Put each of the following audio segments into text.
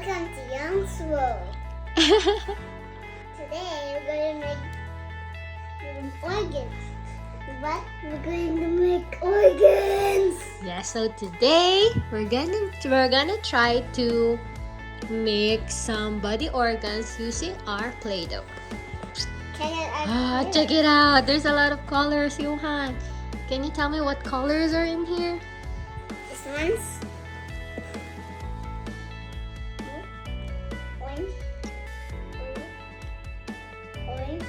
Welcome to Young's World. Today we're going to make organs. But we're going to make organs. Yeah, so today we're gonna try to make some body organs using our play-doh. Check it out. There's a lot of colors, Johan. Can you tell me what colors are in here? This one's orange, orange,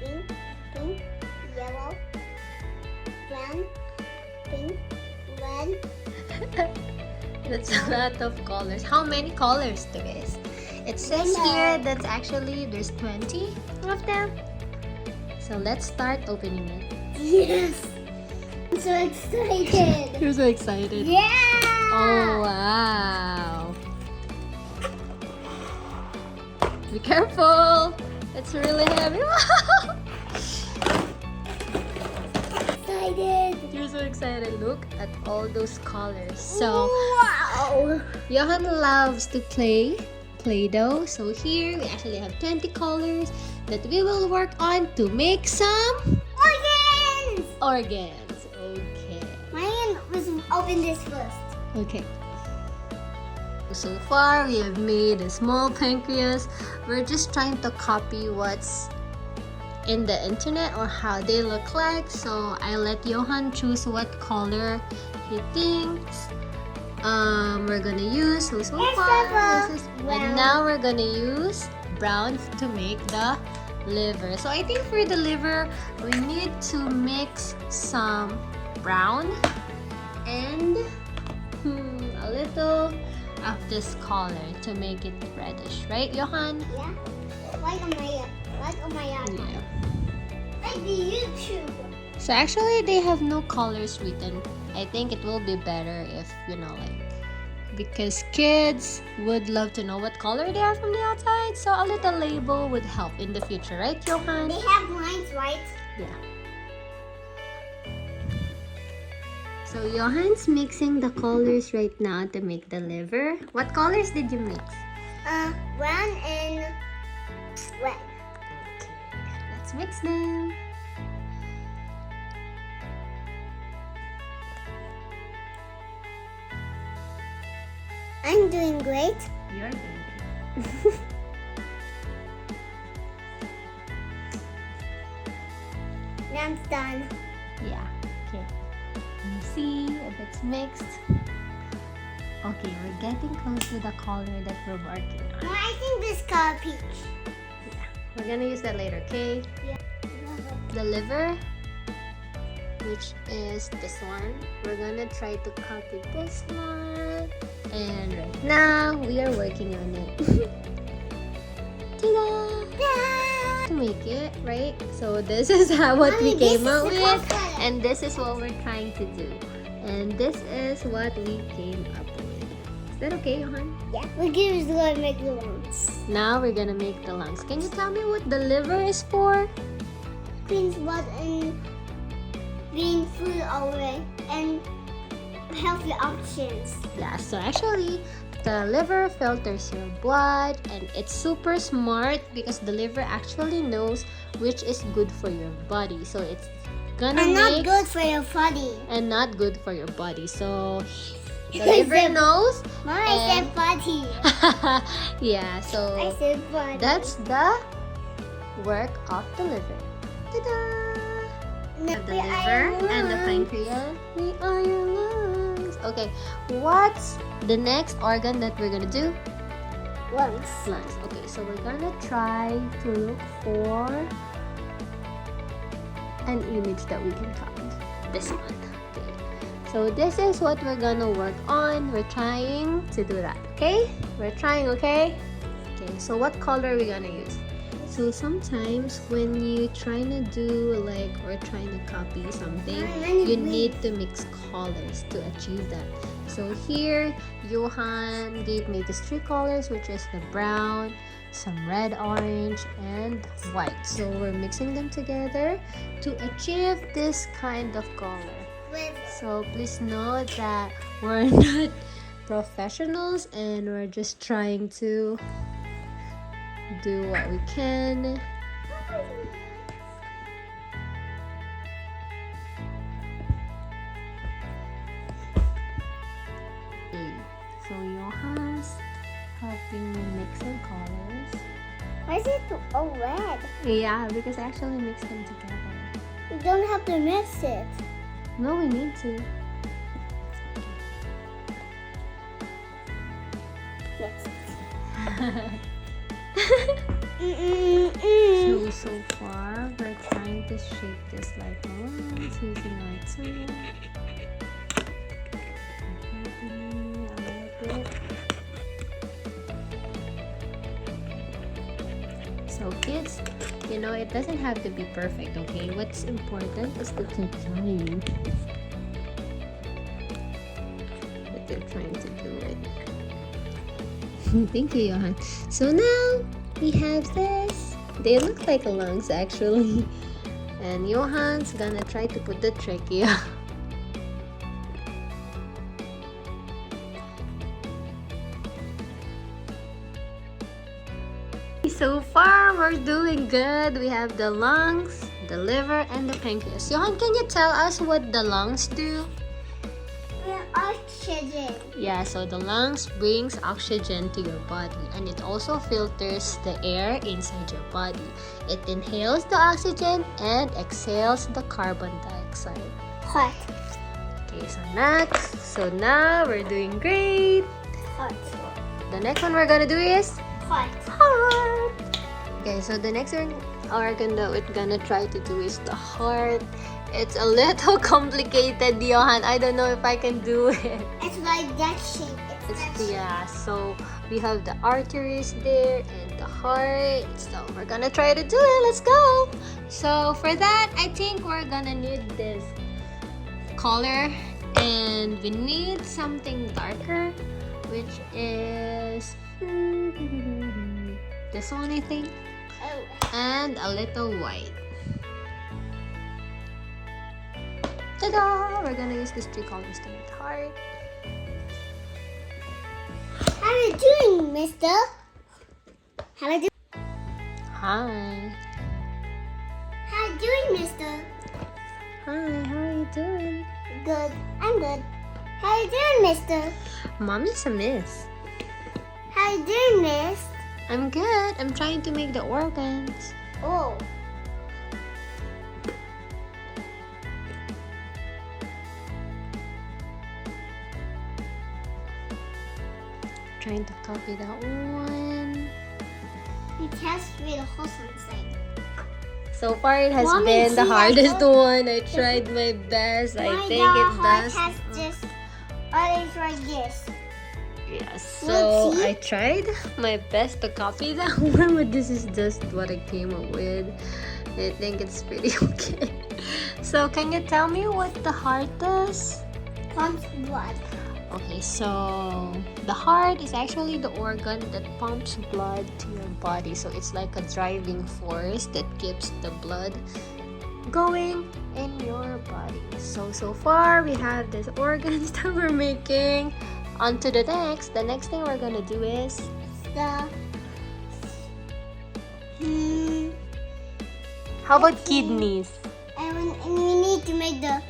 green, pink, yellow, brown, pink, red. That's a lot of colors. How many colors there is? It says here that actually there's 20 of them. So let's start opening it. Yes! I'm so excited! You're so excited. Yeah! Oh, wow. Be careful. It's really heavy. Excited! You're so excited. Look at all those colors. So, wow! Johan loves to play Play-Doh. So here we actually have 20 colors that we will work on to make some organs. Okay. Mine was open this first. Okay. So far we have made a small pancreas. We're just trying to copy what's in the internet or how they look like. So I let Johan choose what color he thinks we're gonna use. So far this is brown. And now we're gonna use brown to make the liver. So I think for the liver we need to mix some brown and a little of this color to make it reddish, right, Johan? Yeah. Like on my Yeah. Like the YouTube. So actually they have no colors written. I think it will be better if, because kids would love to know what color they are from the outside. So a little label would help in the future, right, Johan? They have lines, right? Yeah. So Johan's mixing the colors right now to make the liver. What colors did you mix? Brown and red. Let's mix them. I'm doing great. You're good. Now I'm done. Yeah. Okay. Let me see if it's mixed. Okay, we're getting close to the color that we're working on. No, I think this color peach. Yeah. We're gonna use that later, okay? Yeah. The liver, which is this one. We're gonna try to copy this one. And right now, we are working on it. Ta-da! To make it, right? So this is what we came up with. And this is what we're trying to do. And this is what we came up with. Is that okay, Johan? Yeah. We're going to make the lungs. Now we're gonna make the lungs. Can you tell me what the liver is for? Cleans blood and green food away and healthy options. Yeah, so actually the liver filters your blood and it's super smart because the liver actually knows which is good for your body. So it's gonna And make not good for your body. and not good for your body. So the liver knows. Mama, I said body. Yeah, I so said body. that's the work of the liver. Ta-da! The liver and the pancreas. We are your lungs. Okay, what's the next organ that we're gonna do? Lungs. Lungs. Okay, so we're gonna try to look for an image that we can find. This one. Okay. So this is what we're gonna work on. We're trying to do that. Okay? We're trying, okay? Okay, so what color are we gonna use? So sometimes when you trying to do or trying to copy something, you need to mix colors to achieve that. So here, Johan gave me these three colors, which is the brown, some red, orange, and white. So we're mixing them together to achieve this kind of color. So please note that we're not professionals and we're just trying to do what we can. So Johan's helping me mix some colors. Why is it all red? Yeah, because I actually mix them together. You don't have to mix it. No, we need to. Mix it. So far we're trying to shape this like ones using our tool. So kids, you know, it doesn't have to be perfect, okay? What's important is to keep trying. But they're trying to do it. Thank you, Johan. So now we have this. They look like lungs actually. And Johan's gonna try to put the trachea. So far, we're doing good. We have the lungs, the liver, and the pancreas. Johan, can you tell us what the lungs do? Oxygen. Yeah, so the lungs brings oxygen to your body and it also filters the air inside your body. It inhales the oxygen and exhales the carbon dioxide. Hot. Okay, so next. So now we're doing great. Hot. The next one we're gonna do is Hot. heart. Okay, so the next one we're gonna try to do is the heart. It's a little complicated, Johan. I don't know if I can do it. It's like that shape. It's that shape. Yeah, so we have the arteries there and the heart. So we're gonna try to do it. Let's go. So for that, I think we're gonna need this color and we need something darker, which is this one, I think, and a little white. Ta-da! We're gonna use these three colors to make the heart. How are you doing, mister? How are you doing? Hi. How are you doing, mister? Hi, how are you doing? Good. I'm good. How are you doing, mister? Mommy's a miss. How are you doing, miss? I'm good. I'm trying to make the organs. Oh. Trying to copy that one. You can't read the whole inside. So far, it has Mommy, been the see, hardest one. I tried my best. I think it does. Has just orange like this. Yes. So Look, see? I tried my best to copy that one, but this is just what I came up with. I think it's pretty okay. So can you tell me what the heart does? Pumps blood. Okay, so the heart is actually the organ that pumps blood to your body. So it's like a driving force that keeps the blood going in your body. So far we have these organs that we're making. On to the next. The next thing we're gonna do is how about kidneys? And we need to make the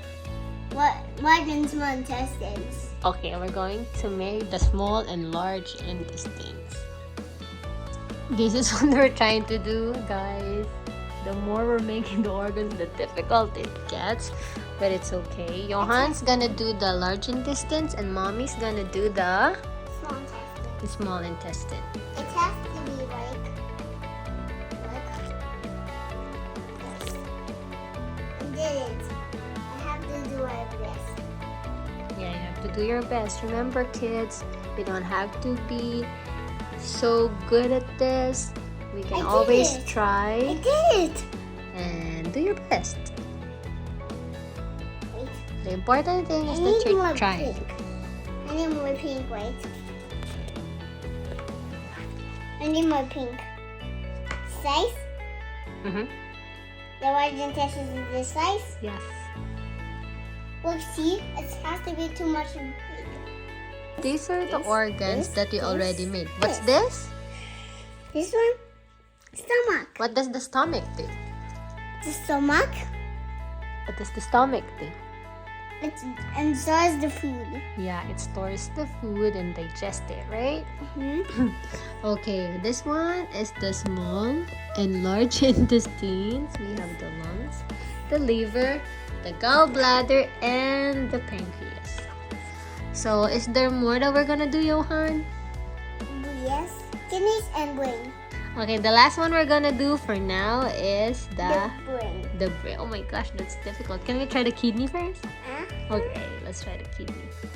large and small intestines. Okay, we're going to make the small and large intestines. This is what we're trying to do, guys. The more we're making the organs, the difficult it gets. But it's okay. Johan's gonna do the large intestines and Mommy's gonna do the Small intestine. small intestine. It has to be like this. I did it. I have to do like this. Yeah, you have to do your best. Remember, kids, we don't have to be so good at this. We can always I try did it. and do your best. Wait. The important thing is I that need you're more trying. pink. I need more pink, wait. I need more pink. Size? Mm-hmm. The large intestines is this size? Yes. Look, see? It has to be too much pink. These are the this, organs this, that you this, already made. What's this. this? This one, stomach. What does the stomach do? The stomach, What does the stomach do? it absorbs the food. Yeah, it stores the food and digests it, right? Mm-hmm. Okay, this one is the small and large intestines. We have the lungs, the liver, the gallbladder, and the pancreas. So, is there more that we're gonna do, Johan? Yes, kidneys and brain. Okay, the last one we're gonna do for now is The brain. the brain. Oh my gosh, that's difficult. Can we try the kidney first? Huh? Okay, let's try the kidney.